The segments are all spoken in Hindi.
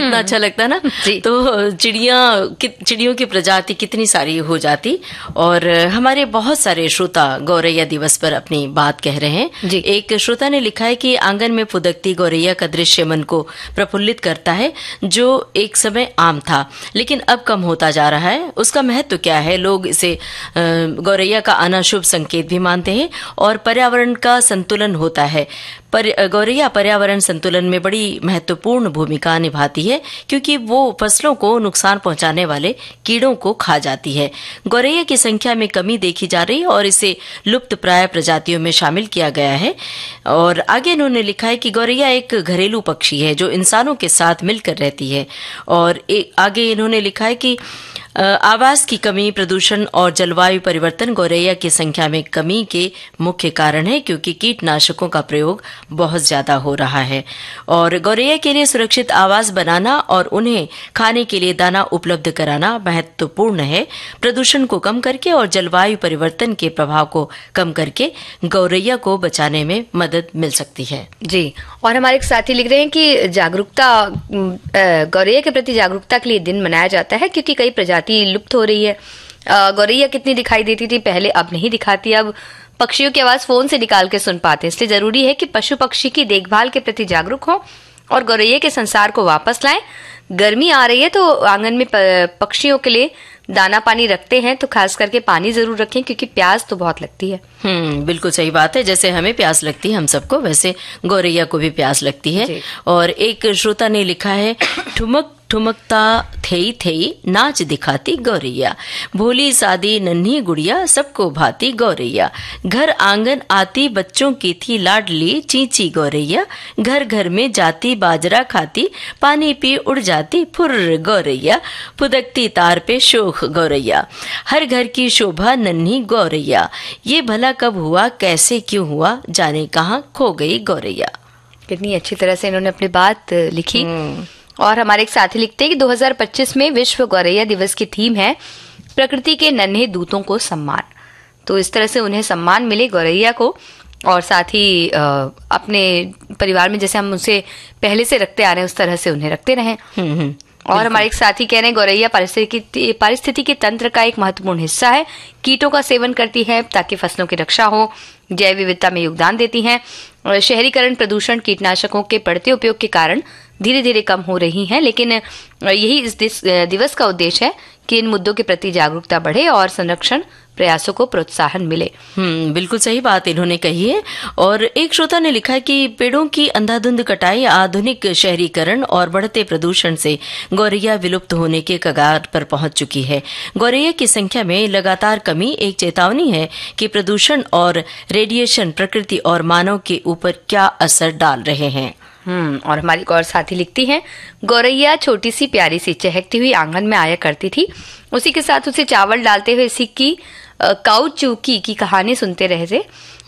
कितना अच्छा लगता है ना। तो चिड़ियों की प्रजाति कितनी सारी हो जाती। और हमारे बहुत सारे श्रोता गौरैया दिवस पर अपनी बात कह रहे हैं। एक श्रोता ने लिखा है कि आंगन में फुदकती गौरैया का दृश्य मन को प्रफुल्लित करता है, जो एक समय आम था लेकिन अब कम होता जा रहा है। उसका महत्व क्या है? लोग इसे गौरैया का आना शुभ संकेत भी मानते हैं और पर्यावरण का संतुलन होता है। गौरैया पर्यावरण संतुलन में बड़ी महत्वपूर्ण भूमिका निभाती है क्योंकि वो फसलों को नुकसान पहुंचाने वाले कीड़ों को खा जाती है। गौरैया की संख्या में कमी देखी जा रही है और इसे लुप्त प्राय प्रजातियों में शामिल किया गया है। और आगे इन्होंने लिखा है कि गौरैया एक घरेलू पक्षी है जो इंसानों के साथ मिलकर रहती है। और आगे इन्होंने लिखा है कि आवास की कमी, प्रदूषण और जलवायु परिवर्तन गौरैया की संख्या में कमी के मुख्य कारण है क्योंकि कीटनाशकों का प्रयोग बहुत ज्यादा हो रहा है। और गौरैया के लिए सुरक्षित आवास बनाना और उन्हें खाने के लिए दाना उपलब्ध कराना महत्वपूर्ण है। प्रदूषण को कम करके और जलवायु परिवर्तन के प्रभाव को कम करके गौरैया को बचाने में मदद मिल सकती है। जी, और हमारे एक साथी लिख रहे हैं कि गौरैया के प्रति जागरूकता के लिए दिन मनाया जाता है क्योंकि कई प्रजाति लुप्त हो रही है। गौरैया कितनी दिखाई देती थी पहले, अब नहीं दिखाती। अब पक्षियों की आवाज फोन से निकाल के सुन पाते हैं, इसलिए जरूरी है कि पशु पक्षी की देखभाल के प्रति जागरूक हो और गौरैया के संसार को वापस लाएं। गर्मी आ रही है तो आंगन में पक्षियों के लिए दाना पानी रखते हैं तो खास करके पानी जरूर रखें क्योंकि प्यास तो बहुत लगती है। बिल्कुल सही बात है। जैसे हमें प्यास लगती है हम सबको, वैसे गौरैया को भी प्यास लगती है। और एक श्रोता ने लिखा है, ठुमक ठुमकता थेई थेई नाच दिखाती गौरैया, भोली सादी नन्ही गुड़िया सबको भाती गौरैया, घर आंगन आती बच्चों की थी लाडली चींची गौरैया, घर घर में जाती बाजरा खाती पानी पी उड़ जाती फुर्र गौरैया, फुदकती तार पे शोख गौरैया, हर घर की शोभा नन्ही गौरैया, ये भला कब हुआ कैसे क्यों हुआ जाने कहाँ खो गई गौरैया। कितनी अच्छी तरह से इन्होंने अपनी बात लिखी। और हमारे एक साथी लिखते हैं कि 2025 में विश्व गौरैया दिवस की थीम है प्रकृति के नन्हे दूतों को सम्मान। तो इस तरह से उन्हें सम्मान मिले गौरैया को, और साथ ही अपने परिवार में जैसे हम उसे पहले से रखते आ रहे हैं उस तरह से उन्हें रखते रहें। और हमारे एक साथी कह रहे हैं गौरैया पारिस्थितिकी तंत्र का एक महत्वपूर्ण हिस्सा है, कीटों का सेवन करती है ताकि फसलों की रक्षा हो, जैव विविधता में योगदान देती हैं। शहरीकरण, प्रदूषण, कीटनाशकों के बढ़ते उपयोग के कारण धीरे धीरे कम हो रही हैं, लेकिन यही इस दिवस का उद्देश्य है कि इन मुद्दों के प्रति जागरूकता बढ़े और संरक्षण प्रयासों को प्रोत्साहन मिले। बिल्कुल सही बात इन्होंने कही है। और एक श्रोता ने लिखा है कि पेड़ों की अंधाधुंध कटाई, आधुनिक शहरीकरण और बढ़ते प्रदूषण से गौरैया विलुप्त होने के कगार पर पहुंच चुकी है। गौरैया की संख्या में लगातार कमी एक चेतावनी है कि प्रदूषण और रेडिएशन प्रकृति और मानव के ऊपर क्या असर डाल रहे हैं। और हमारी एक और साथी लिखती हैं, गौरैया छोटी सी प्यारी सी चहकती हुई आंगन में आया करती थी, उसी के साथ उसे चावल डालते हुए सिक्की काउचूकी की कहानी सुनते रहे थे।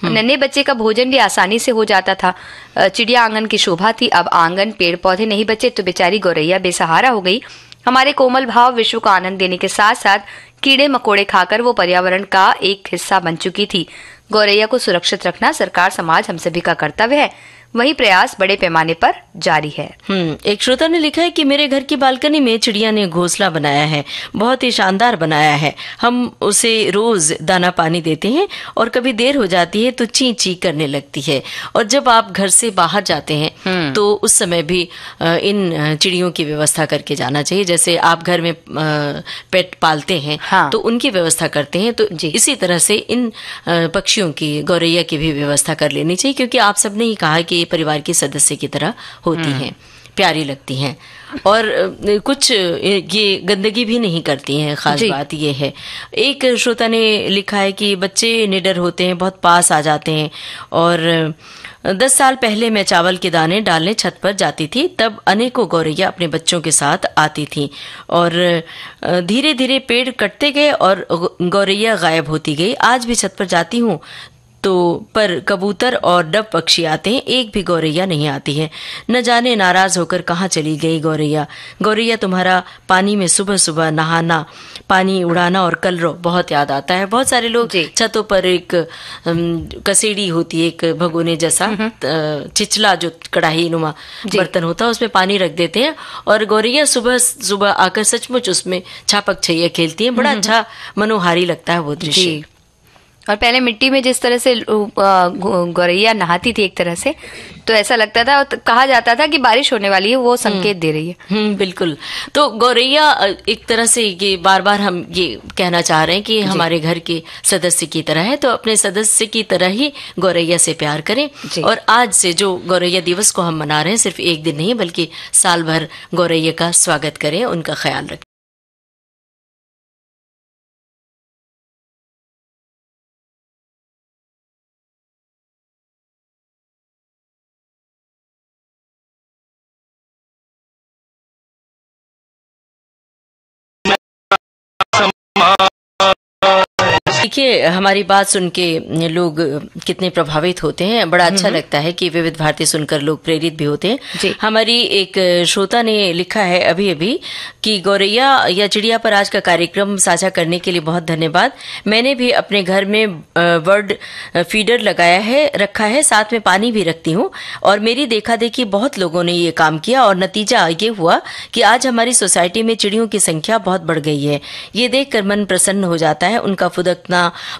नन्हे बच्चे का भोजन भी आसानी से हो जाता था। चिड़िया आंगन की शोभा थी। अब आंगन पेड़ पौधे नहीं बचे तो बेचारी गौरैया बेसहारा हो गई। हमारे कोमल भाव विश्व को आनंद देने के साथ साथ कीड़े मकोड़े खाकर वो पर्यावरण का एक हिस्सा बन चुकी थी। गौरैया को सुरक्षित रखना सरकार, समाज, हम सभी का कर्तव्य है। वही प्रयास बड़े पैमाने पर जारी है। एक श्रोता ने लिखा है कि मेरे घर की बालकनी में चिड़िया ने घोंसला बनाया है, बहुत ही शानदार बनाया है। हम उसे रोज दाना पानी देते हैं और कभी देर हो जाती है तो ची ची करने लगती है। और जब आप घर से बाहर जाते हैं तो उस समय भी इन चिड़ियों की व्यवस्था करके जाना चाहिए। जैसे आप घर में पेट पालते हैं तो उनकी व्यवस्था करते हैं, तो इसी तरह से इन पक्षियों की, गौरैया की भी व्यवस्था कर लेनी चाहिए क्योंकि आप सबने ही कहा कि परिवार के सदस्य की तरह होती हैं, प्यारी लगती हैं और कुछ ये गंदगी भी नहीं करती हैं। खास बात ये है। एक श्रोता ने लिखा है कि बच्चे निडर होते हैं, बहुत पास आ जाते हैं। और 10 साल पहले मैं चावल के दाने डालने छत पर जाती थी, तब अनेकों गौरैया अपने बच्चों के साथ आती थी और धीरे धीरे पेड़ कटते गए और गौरैया गायब होती गई। आज भी छत पर जाती हूँ तो पर कबूतर और डब पक्षी आते हैं, एक भी गौरैया नहीं आती है। न जाने नाराज होकर कहाँ चली गई गौरैया। गौरैया तुम्हारा पानी में सुबह सुबह नहाना, पानी उड़ाना और कलरव बहुत याद आता है। बहुत सारे लोग छतों पर एक कसेड़ी होती है, एक भगोने जैसा चिचला जो कढ़ाई नुमा बर्तन होता है, उसमें पानी रख देते हैं और गौरैया सुबह सुबह आकर सचमुच उसमें छापक छैया खेलती है। बड़ा अच्छा मनोहारी लगता है वो दृश्य। और पहले मिट्टी में जिस तरह से गौरैया नहाती थी एक तरह से, तो ऐसा लगता था, कहा जाता था कि बारिश होने वाली है, वो संकेत दे रही है। बिल्कुल। तो गौरैया एक तरह से ये बार बार हम ये कहना चाह रहे हैं कि हमारे घर के सदस्य की तरह है, तो अपने सदस्य की तरह ही गौरैया से प्यार करें। और आज से जो गौरैया दिवस को हम मना रहे हैं, सिर्फ एक दिन नहीं बल्कि साल भर गौरैया का स्वागत करें, उनका ख्याल रखें। देखिए, हमारी बात सुन के लोग कितने प्रभावित होते हैं। बड़ा अच्छा लगता है कि विविध भारती सुनकर लोग प्रेरित भी होते हैं। हमारी एक श्रोता ने लिखा है अभी अभी कि गौरैया या चिड़िया पर आज का कार्यक्रम साझा करने के लिए बहुत धन्यवाद। मैंने भी अपने घर में बर्ड फीडर रखा है, साथ में पानी भी रखती हूँ और मेरी देखा देखी बहुत लोगों ने ये काम किया और नतीजा ये हुआ कि आज हमारी सोसाइटी में चिड़ियों की संख्या बहुत बढ़ गई है। ये देखकर मन प्रसन्न हो जाता है, उनका फुदकना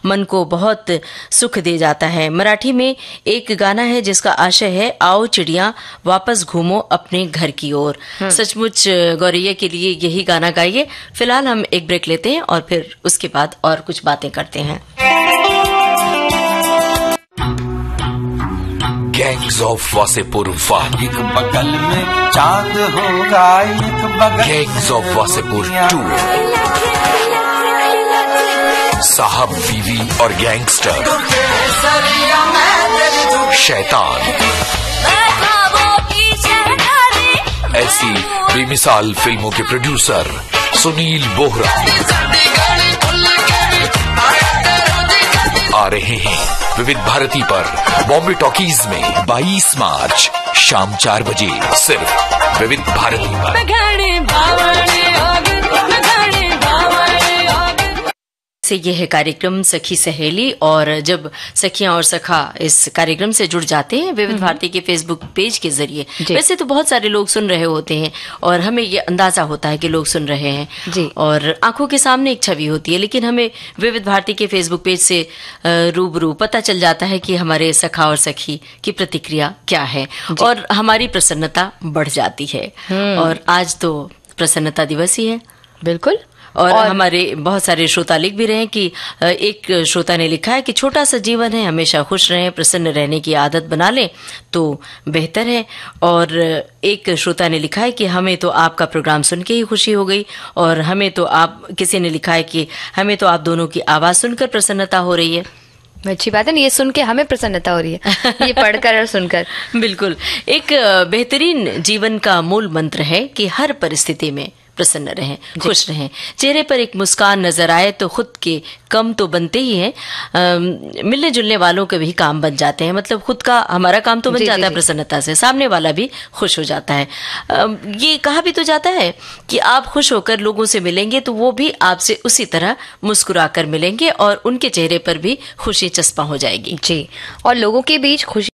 मन को बहुत सुख दे जाता है। मराठी में एक गाना है जिसका आशय है, आओ चिड़िया वापस घूमो अपने घर की ओर। सचमुच गौरैया के लिए यही गाना गाइए। फिलहाल हम एक ब्रेक लेते हैं और फिर उसके बाद और कुछ बातें करते हैं। गैंग्स ऑफ वासेपुर वाह, एक बगल में चांद होगा, एक बगल गैंग्स ऑफ वासेपुर 2, साहब बीवी और गैंगस्टर, शैतान, ऐसी बेमिसाल फिल्मों के प्रोड्यूसर सुनील बोहरा आ रहे हैं विविध भारती पर बॉम्बे टॉकीज में 22 मार्च शाम 4 बजे, सिर्फ विविध भारती पर। से यह है कार्यक्रम सखी सहेली, और जब सखियां और सखा इस कार्यक्रम से जुड़ जाते हैं विविध भारती के फेसबुक पेज के जरिए, वैसे तो बहुत सारे लोग सुन रहे होते हैं और हमें ये अंदाजा होता है कि लोग सुन रहे हैं और आंखों के सामने एक छवि होती है, लेकिन हमें विविध भारती के फेसबुक पेज से रूबरू पता चल जाता है कि हमारे सखा और सखी की प्रतिक्रिया क्या है और हमारी प्रसन्नता बढ़ जाती है। और आज तो प्रसन्नता दिवस ही है। बिल्कुल। और हमारे बहुत सारे श्रोता लिख भी रहे हैं कि एक श्रोता ने लिखा है कि छोटा सा जीवन है, हमेशा खुश रहें, प्रसन्न रहने की आदत बना लें तो बेहतर है। और एक श्रोता ने लिखा है कि हमें तो आपका प्रोग्राम सुन के ही खुशी हो गई, और हमें तो किसी ने लिखा है कि हमें तो आप दोनों की आवाज सुनकर प्रसन्नता हो रही है। अच्छी बात है ना, ये सुन के हमें प्रसन्नता हो रही है, ये पढ़कर और सुनकर। बिल्कुल। एक बेहतरीन जीवन का मूल मंत्र है कि हर परिस्थिति में प्रसन्न रहें, खुश रहें। चेहरे पर एक मुस्कान नजर आए तो खुद के कम तो बनते ही हैं, मिलने जुलने वालों के भी काम बन जाते हैं। मतलब खुद का हमारा काम तो बन जाता है प्रसन्नता से, सामने वाला भी खुश हो जाता है। ये कहा भी तो जाता है कि आप खुश होकर लोगों से मिलेंगे तो वो भी आपसे उसी तरह मुस्कुराकर मिलेंगे और उनके चेहरे पर भी खुशी चस्पा हो जाएगी। जी, और लोगों के बीच खुशी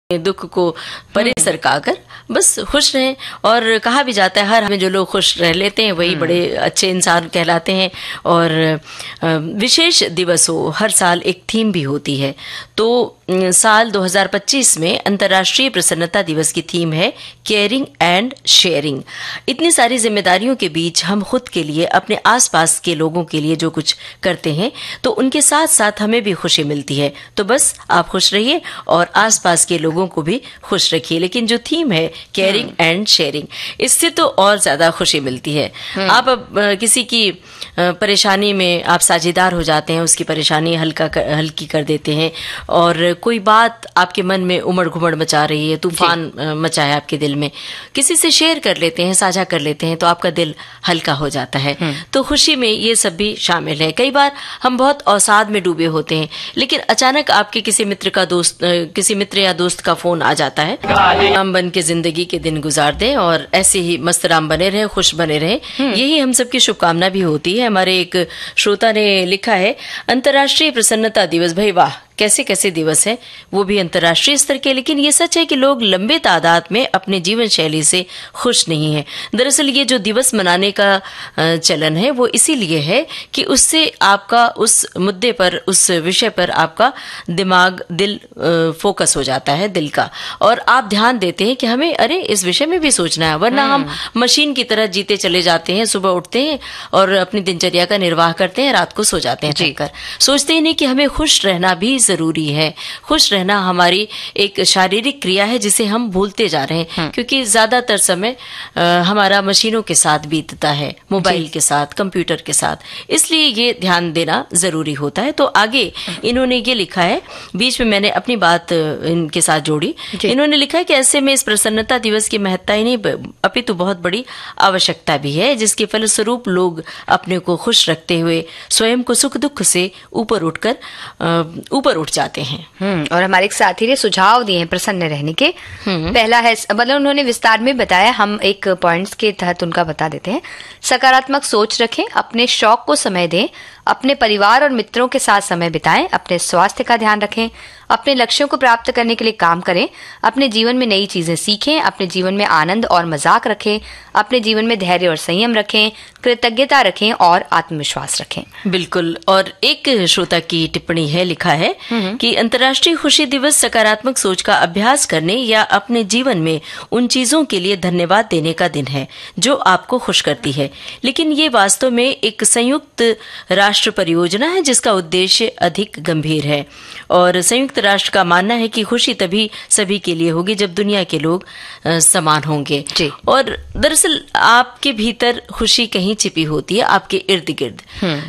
दुख को परे सरकाकर बस खुश रहें। और कहा भी जाता है हर हमें जो लोग खुश रह लेते हैं वही बड़े अच्छे इंसान कहलाते हैं। और विशेष दिवस हो, हर साल एक थीम भी होती है। तो साल 2025 में अंतर्राष्ट्रीय प्रसन्नता दिवस की थीम है केयरिंग एंड शेयरिंग। इतनी सारी जिम्मेदारियों के बीच हम खुद के लिए, अपने आसपास के लोगों के लिए जो कुछ करते हैं तो उनके साथ साथ हमें भी खुशी मिलती है। तो बस आप खुश रहिए और आसपास के लोगों को भी खुश रखिए। लेकिन जो थीम है केयरिंग एंड शेयरिंग, इससे तो और ज्यादा खुशी मिलती है। आप अब किसी की परेशानी में आप साझेदार हो जाते हैं, उसकी परेशानी हल्की कर देते हैं। और कोई बात आपके मन में उमड़ घुमड़ मचा रही है, तूफान मचा है आपके दिल में, किसी से शेयर कर लेते हैं, साझा कर लेते हैं तो आपका दिल हल्का हो जाता है। तो खुशी में ये सब भी शामिल है। कई बार हम बहुत अवसाद में डूबे होते हैं, लेकिन अचानक आपके किसी मित्र या दोस्त का फोन आ जाता है, राम बन के जिंदगी के दिन गुजार दें और ऐसे ही मस्त राम बने रहे, खुश बने रहे, यही हम सबकी शुभकामना भी होती है। हमारे एक श्रोता ने लिखा है, अंतर्राष्ट्रीय प्रसन्नता दिवस, भाई वाह, कैसे कैसे दिवस है, वो भी अंतर्राष्ट्रीय स्तर के। लेकिन ये सच है कि लोग लंबे तादाद में अपने जीवन शैली से खुश नहीं है। दरअसल ये जो दिवस मनाने का चलन है वो इसीलिए है कि उससे आपका उस मुद्दे पर, उस विषय पर आपका दिल फोकस हो जाता है, दिल का, और आप ध्यान देते हैं कि हमें अरे इस विषय में भी सोचना है। वरना हम मशीन की तरह जीते चले जाते हैं, सुबह उठते हैं और अपनी दिनचर्या का निर्वाह करते हैं, रात को सो जाते हैं थक कर। सोचते ही नहीं कि हमें खुश रहना भी जरूरी है। खुश रहना हमारी एक शारीरिक क्रिया है जिसे हम भूलते जा रहे हैं, क्योंकि ज्यादातर समय हमारा मशीनों के साथ बीतता है, मोबाइल के साथ, कंप्यूटर के साथ, इसलिए ये ध्यान देना जरूरी होता है। तो आगे इन्होंने ये लिखा है, बीच में मैंने अपनी बात इनके साथ जोड़ी। इन्होंने लिखा है कि ऐसे में इस प्रसन्नता दिवस की महत्ता ही नहीं अपितु बहुत बड़ी आवश्यकता भी है, जिसके फलस्वरूप लोग अपने को खुश रखते हुए स्वयं को सुख दुख से ऊपर उठ जाते हैं। और हमारे एक साथी ने सुझाव दिए हैं प्रसन्न रहने के। पहला है, मतलब उन्होंने विस्तार में बताया, हम एक पॉइंट्स के तहत उनका बता देते हैं। सकारात्मक सोच रखें, अपने शौक को समय दें, अपने परिवार और मित्रों के साथ समय बिताएं, अपने स्वास्थ्य का ध्यान रखें, अपने लक्ष्यों को प्राप्त करने के लिए काम करें, अपने जीवन में नई चीजें सीखें, अपने जीवन में आनंद और मजाक रखें, अपने जीवन में धैर्य और संयम रखें, कृतज्ञता रखें और आत्मविश्वास रखें। बिल्कुल। और एक श्रोता की टिप्पणी है, लिखा है कि अंतर्राष्ट्रीय खुशी दिवस सकारात्मक सोच का अभ्यास करने या अपने जीवन में उन चीजों के लिए धन्यवाद देने का दिन है जो आपको खुश करती है। लेकिन ये वास्तव में एक संयुक्त राष्ट्र परियोजना है जिसका उद्देश्य अधिक गंभीर है। और संयुक्त राष्ट्र का मानना है कि खुशी तभी सभी के लिए होगी जब दुनिया के लोग समान होंगे। और दरअसल आपके भीतर खुशी कहीं छिपी होती है, आपके इर्द गिर्द,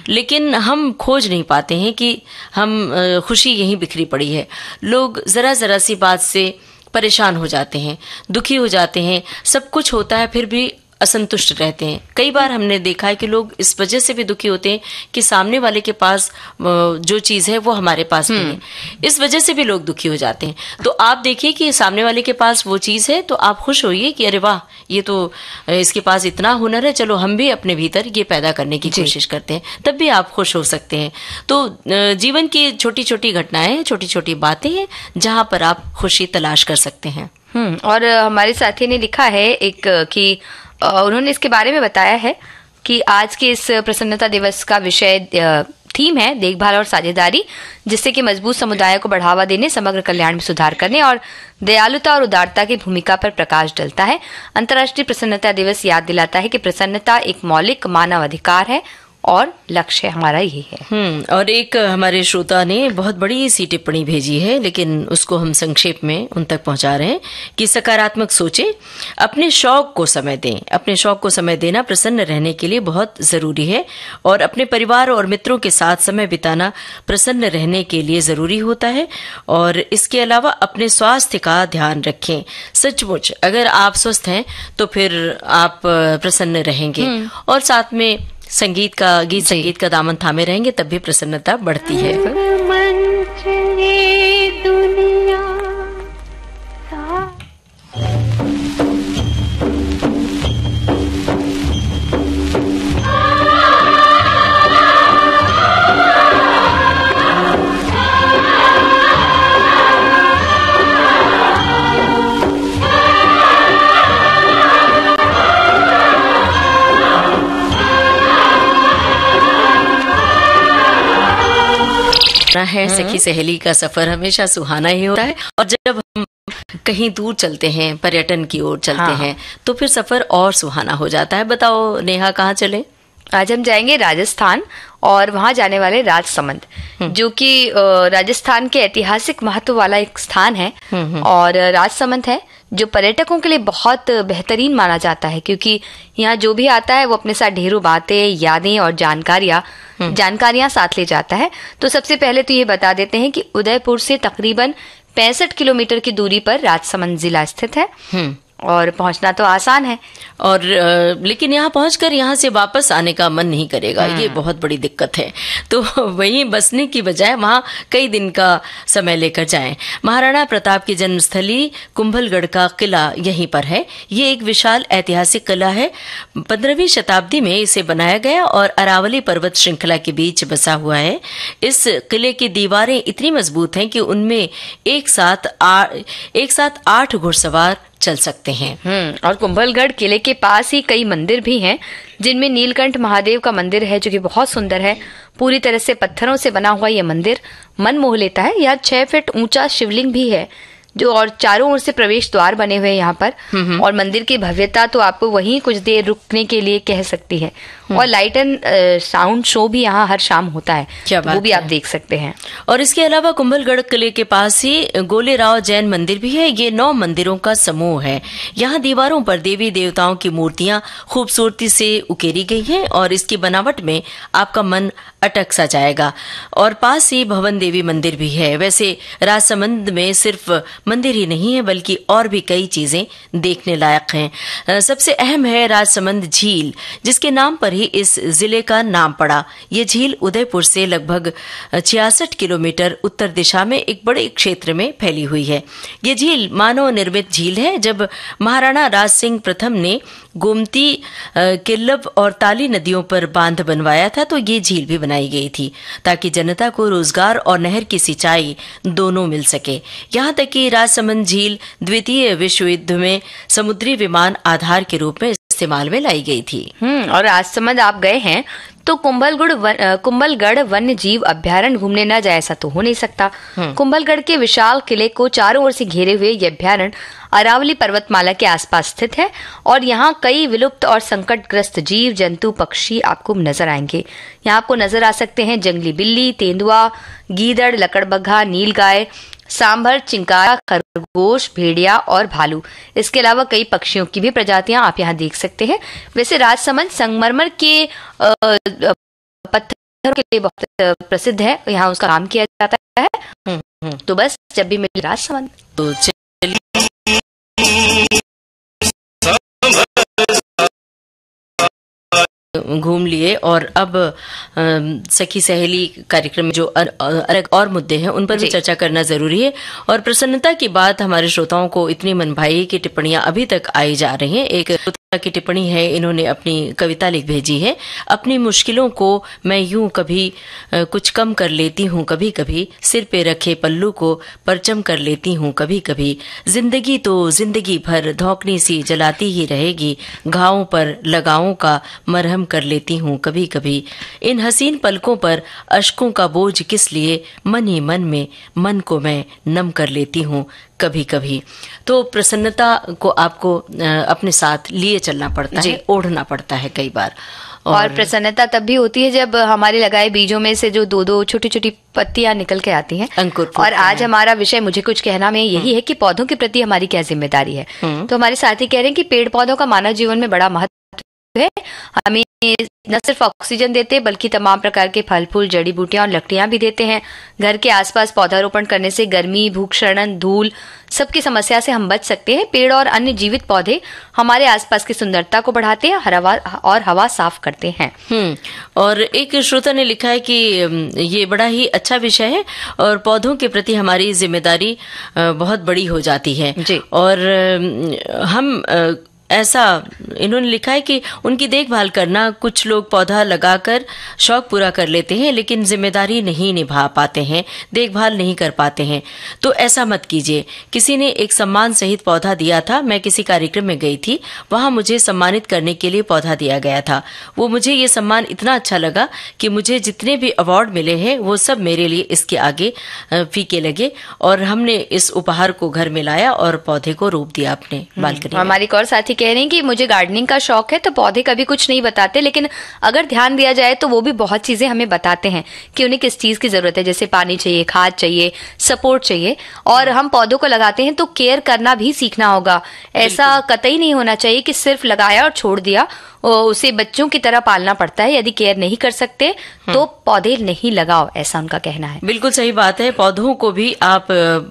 लेकिन हम खोज नहीं पाते हैं कि हम खुशी यहीं बिखरी पड़ी है। लोग जरा जरा सी बात से परेशान हो जाते हैं, दुखी हो जाते हैं, सब कुछ होता है फिर भी असंतुष्ट रहते हैं। कई बार हमने देखा है कि लोग इस वजह से भी दुखी होते हैं कि सामने वाले के पास जो चीज है वो हमारे पास नहीं है, इस वजह से भी लोग दुखी हो जाते हैं। तो आप देखिए कि सामने वाले के पास वो चीज है तो आप खुश होइए कि अरे वाह, ये तो इसके पास इतना हुनर है, चलो हम भी अपने भीतर ये पैदा करने की कोशिश करते हैं, तब भी आप खुश हो सकते हैं। तो जीवन की छोटी छोटी घटनाएं, छोटी छोटी बातें हैं जहां पर आप खुशी तलाश कर सकते हैं। और हमारे साथी ने लिखा है एक कि उन्होंने इसके बारे में बताया है कि आज के इस प्रसन्नता दिवस का विषय थीम है देखभाल और साझेदारी, जिससे कि मजबूत समुदाय को बढ़ावा देने, समग्र कल्याण में सुधार करने और दयालुता और उदारता की भूमिका पर प्रकाश डालता है। अंतर्राष्ट्रीय प्रसन्नता दिवस याद दिलाता है कि प्रसन्नता एक मौलिक मानव अधिकार है और लक्ष्य हमारा यही है। और एक हमारे श्रोता ने बहुत बड़ी सी टिप्पणी भेजी है, लेकिन उसको हम संक्षेप में उन तक पहुंचा रहे हैं कि सकारात्मक सोचें, अपने शौक को समय दें। अपने शौक को समय देना प्रसन्न रहने के लिए बहुत जरूरी है, और अपने परिवार और मित्रों के साथ समय बिताना प्रसन्न रहने के लिए जरूरी होता है। और इसके अलावा अपने स्वास्थ्य का ध्यान रखें। सचमुच अगर आप स्वस्थ हैं तो फिर आप प्रसन्न रहेंगे, और साथ में संगीत का दामन थामे रहेंगे, तब भी प्रसन्नता बढ़ती है। है सखी सहेली का सफर हमेशा सुहाना ही होता है, और जब हम कहीं दूर चलते हैं, पर्यटन की ओर चलते हैं, तो फिर सफर और सुहाना हो जाता है। बताओ नेहा, कहाँ चले? आज हम जाएंगे राजस्थान, और वहां जाने वाले राजसमंद, जो कि राजस्थान के ऐतिहासिक महत्व वाला एक स्थान है। और राजसमंद है जो पर्यटकों के लिए बहुत बेहतरीन माना जाता है, क्योंकि यहाँ जो भी आता है वो अपने साथ ढेरों बातें, यादें और जानकारियां साथ ले जाता है। तो सबसे पहले तो ये बता देते हैं कि उदयपुर से तकरीबन 65 किलोमीटर की दूरी पर राजसमंद जिला स्थित है, और पहुंचना तो आसान है, और लेकिन यहाँ पहुंचकर यहाँ से वापस आने का मन नहीं करेगा, ये बहुत बड़ी दिक्कत है। तो वहीं बसने की बजाय वहाँ कई दिन का समय लेकर जाएं। महाराणा प्रताप की जन्मस्थली कुंभलगढ़ का किला यहीं पर है। ये एक विशाल ऐतिहासिक किला है। 15वीं शताब्दी में इसे बनाया गया और अरावली पर्वत श्रृंखला के बीच बसा हुआ है। इस किले की दीवारें इतनी मजबूत हैं कि उनमें एक साथ 8 घुड़सवार चल सकते हैं। और कुंभलगढ़ किले के पास ही कई मंदिर भी हैं, जिनमें नीलकंठ महादेव का मंदिर है, जो कि बहुत सुंदर है। पूरी तरह से पत्थरों से बना हुआ ये मंदिर मन मोह लेता है। यहाँ 6 फीट ऊंचा शिवलिंग भी है, जो और चारों ओर से प्रवेश द्वार बने हुए हैं यहाँ पर। और मंदिर की भव्यता तो आपको वहीं कुछ देर रुकने के लिए कह सकती है। और लाइट एंड साउंड शो भी यहाँ हर शाम होता है, वो भी आप देख सकते हैं। और इसके अलावा कुंभलगढ़ किले के पास ही गोलेराव जैन मंदिर भी है। ये 9 मंदिरों का समूह है। यहाँ दीवारों पर देवी देवताओं की मूर्तियां खूबसूरती से उकेरी गई हैं, और इसकी बनावट में आपका मन अटक सा जाएगा। और पास ही भवन देवी मंदिर भी है। वैसे राजसमंद में सिर्फ मंदिर ही नहीं है, बल्कि और भी कई चीजें देखने लायक हैं। सबसे अहम है राजसमंद झील, जिसके नाम पर ही इस जिले का नाम पड़ा। ये झील उदयपुर से लगभग 66 किलोमीटर उत्तर दिशा में एक बड़े क्षेत्र में फैली हुई है। ये झील मानव निर्मित झील है। जब महाराणा राज सिंह प्रथम ने गोमती, किल्लब और ताली नदियों पर बांध बनवाया था, तो ये झील भी बनाई गई थी ताकि जनता को रोजगार और नहर की सिंचाई दोनों मिल सके। यहाँ तक कि राजसमंद झील द्वितीय विश्व युद्ध में समुद्री विमान आधार के रूप में इस्तेमाल में लाई गई थी। और राजसमंद आप गए हैं तो कुंभलगढ़ वन्य जीव अभ्यारण्य घूमने न जाए, ऐसा तो हो नहीं सकता। कुंभलगढ़ के विशाल किले को चारों ओर से घेरे हुए ये अभ्यारण्य अरावली पर्वतमाला के आसपास स्थित है, और यहाँ कई विलुप्त और संकटग्रस्त जीव जंतु पक्षी आपको नजर आएंगे। यहाँ आपको नजर आ सकते हैं जंगली बिल्ली, तेंदुआ, गीदड़, लकड़बग्घा, नीलगाय, सांभर, चिंकारा, खरगोश, भेड़िया और भालू। इसके अलावा कई पक्षियों की भी प्रजातियां आप यहाँ देख सकते हैं। वैसे राजसमंद संगमरमर के पत्थर के लिए बहुत प्रसिद्ध है, यहाँ उसका काम किया जाता है। तो बस जब भी मिले राजसमंद तो घूम लिए। और अब सखी सहेली कार्यक्रम में जो अलग और मुद्दे हैं उन पर भी चर्चा करना जरूरी है। और प्रसन्नता की बात, हमारे श्रोताओं को इतनी मनभाई की टिप्पणियां अभी तक आई जा रही हैं। एक की टिप्पणी है, इन्होंने अपनी कविता लिख भेजी है। अपनी मुश्किलों को मैं यूं कभी कुछ कम कर लेती हूँ, कभी कभी सिर पे रखे पल्लू को परचम कर लेती हूँ, कभी कभी जिंदगी तो जिंदगी भर धौकनी सी जलाती ही रहेगी, घावों पर लगाओं का मरहम कर लेती हूँ कभी कभी। इन हसीन पलकों पर अश्कों का बोझ किस लिए, मन ही मन में मन को मैं नम कर लेती हूँ कभी कभी। तो प्रसन्नता को आपको अपने साथ लिए चलना पड़ता है, ओढ़ना पड़ता है कई बार। और प्रसन्नता तब भी होती है जब हमारे लगाए बीजों में से जो 2-2 छोटी-छोटी पत्तियां निकल के आती हैं, अंकुर। और आज हमारा विषय मुझे कुछ कहना में यही है कि पौधों के प्रति हमारी क्या जिम्मेदारी है। तो हमारे साथी कह रहे हैं कि पेड़ पौधों का मानव जीवन में बड़ा महत्व है। हमें न सिर्फ ऑक्सीजन देते बल्कि तमाम प्रकार के फल फूल, जड़ी बूटियां और लकड़ियां भी देते हैं। घर के आसपास पौधारोपण करने से गर्मी, भूक्षरण, धूल सबकी समस्या से हम बच सकते हैं। पेड़ और अन्य जीवित पौधे हमारे आसपास की सुंदरता को बढ़ाते हैं और हवा साफ करते हैं। और एक श्रोता ने लिखा है कि ये बड़ा ही अच्छा विषय है और पौधों के प्रति हमारी जिम्मेदारी बहुत बड़ी हो जाती है। और हम ऐसा इन्होंने लिखा है कि उनकी देखभाल करना, कुछ लोग पौधा लगाकर शौक पूरा कर लेते हैं लेकिन जिम्मेदारी नहीं निभा पाते हैं, देखभाल नहीं कर पाते हैं। तो ऐसा मत कीजिए। किसी ने एक सम्मान सहित पौधा दिया था। मैं किसी कार्यक्रम में गई थी, वहां मुझे सम्मानित करने के लिए पौधा दिया गया था। वो मुझे ये सम्मान इतना अच्छा लगा कि मुझे जितने भी अवार्ड मिले हैं वो सब मेरे लिए इसके आगे फीके लगे, और हमने इस उपहार को घर में लाया और पौधे को रोप दिया अपने बालकनी में। हमारी एक और साथी कह रहे हैं कि मुझे गार्डनिंग का शौक है, तो पौधे कभी कुछ नहीं बताते, लेकिन अगर ध्यान दिया जाए तो वो भी बहुत चीजें हमें बताते हैं कि उन्हें किस चीज की जरूरत है। जैसे पानी चाहिए, खाद चाहिए, सपोर्ट चाहिए। और हम पौधों को लगाते हैं तो केयर करना भी सीखना होगा। ऐसा कतई नहीं होना चाहिए कि सिर्फ लगाया और छोड़ दिया। उसे बच्चों की तरह पालना पड़ता है। यदि केयर नहीं कर सकते तो पौधे नहीं लगाओ, ऐसा उनका कहना है। बिल्कुल सही बात है। पौधों को भी आप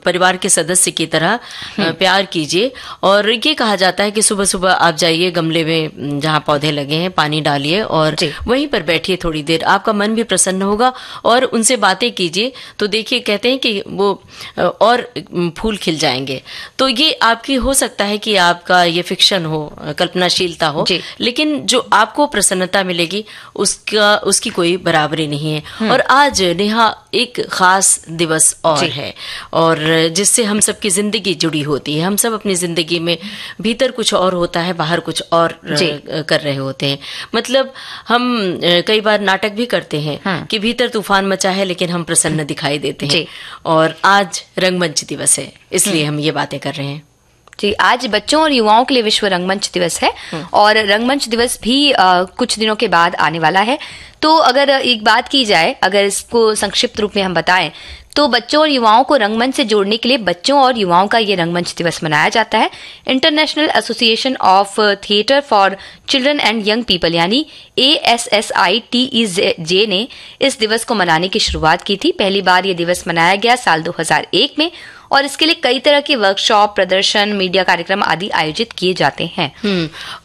परिवार के सदस्य की तरह प्यार कीजिए। और ये कहा जाता है कि सुबह सुबह आप जाइए गमले में जहाँ पौधे लगे हैं, पानी डालिए और वहीं पर बैठिए थोड़ी देर, आपका मन भी प्रसन्न होगा। और उनसे बातें कीजिए तो देखिए, कहते हैं कि वो और फूल खिल जाएंगे। तो ये आपकी हो सकता है कि आपका ये फिक्शन हो, कल्पनाशीलता हो, लेकिन जो आपको प्रसन्नता मिलेगी उसकी कोई बराबरी नहीं है। और आज नेहा एक खास दिवस और है, और जिससे हम सबकी जिंदगी जुड़ी होती है। हम सब अपनी जिंदगी में भीतर कुछ और होता है, बाहर कुछ और कर रहे होते हैं। मतलब हम कई बार नाटक भी करते हैं कि भीतर तूफान मचा है लेकिन हम प्रसन्न दिखाई देते हैं। और आज रंगमंच दिवस है, इसलिए हम ये बातें कर रहे हैं। जी, आज बच्चों और युवाओं के लिए विश्व रंगमंच दिवस है, और रंगमंच दिवस भी कुछ दिनों के बाद आने वाला है। तो अगर एक बात की जाए, अगर इसको संक्षिप्त रूप में हम बताएं, तो बच्चों और युवाओं को रंगमंच से जोड़ने के लिए बच्चों और युवाओं का ये रंगमंच दिवस मनाया जाता है। International association of theatre for children and young people यानी ASSITEJ ने इस दिवस को मनाने की शुरुआत की थी। पहली बार ये दिवस मनाया गया साल 2001 में, और इसके लिए कई तरह के वर्कशॉप, प्रदर्शन, मीडिया कार्यक्रम आदि आयोजित किए जाते हैं।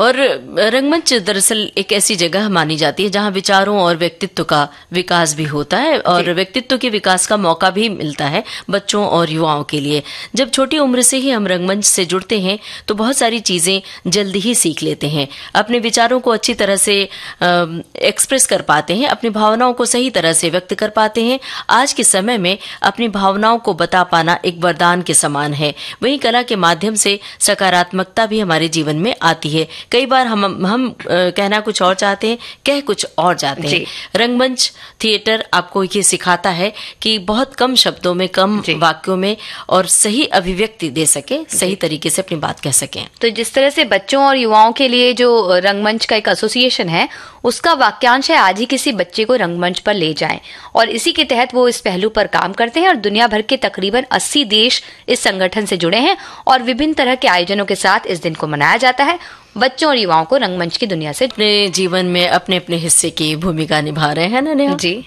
और रंगमंच दरअसल एक ऐसी जगह मानी जाती है जहां विचारों और व्यक्तित्व का विकास भी होता है, और व्यक्तित्व के विकास का मौका भी मिलता है बच्चों और युवाओं के लिए। जब छोटी उम्र से ही हम रंगमंच से जुड़ते हैं तो बहुत सारी चीजें जल्दी ही सीख लेते हैं, अपने विचारों को अच्छी तरह से एक्सप्रेस कर पाते हैं, अपनी भावनाओं को सही तरह से व्यक्त कर पाते हैं। आज के समय में अपनी भावनाओं को बता पाना एक वरदान के समान है। वहीं कला के माध्यम से सकारात्मकता भी हमारे जीवन में आती है। कई बार हम कहना कुछ और चाहते हैं, कह कुछ और जाते हैं। रंगमंच थिएटर आपको ये सिखाता है कि बहुत कम शब्दों में, कम वाक्यों में और सही अभिव्यक्ति दे सके, सही तरीके से अपनी बात कह सकें। तो जिस तरह से बच्चों और युवाओं के लिए जो रंगमंच का एक एसोसिएशन है, उसका वाक्यांश है आज ही किसी बच्चे को रंगमंच पर ले जाएं, और इसी के तहत वो इस पहलू पर काम करते हैं। और दुनिया भर के तकरीबन 80 देश इस संगठन से जुड़े हैं, और विभिन्न तरह के आयोजनों के साथ इस दिन को मनाया जाता है। बच्चों और युवाओं को रंगमंच की दुनिया से अपने जीवन में अपने अपने हिस्से की भूमिका निभा रहे हैं ना नेहा? जी,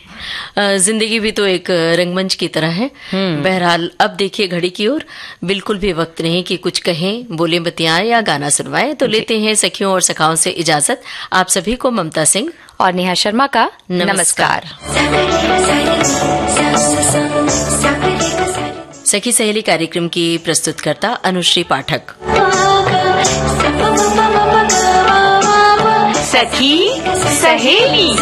जिंदगी भी तो एक रंगमंच की तरह है। बहरहाल अब देखिए घड़ी की ओर, बिल्कुल भी वक्त नहीं कि कुछ कहें, बोले बतियाएं या गाना सुनवाएं। तो लेते हैं सखियों और सखाओं से इजाजत। आप सभी को ममता सिंह और नेहा शर्मा का नमस्कार। सखी सहेली कार्यक्रम की प्रस्तुतकर्ता अनुश्री पाठक। सखी सहेली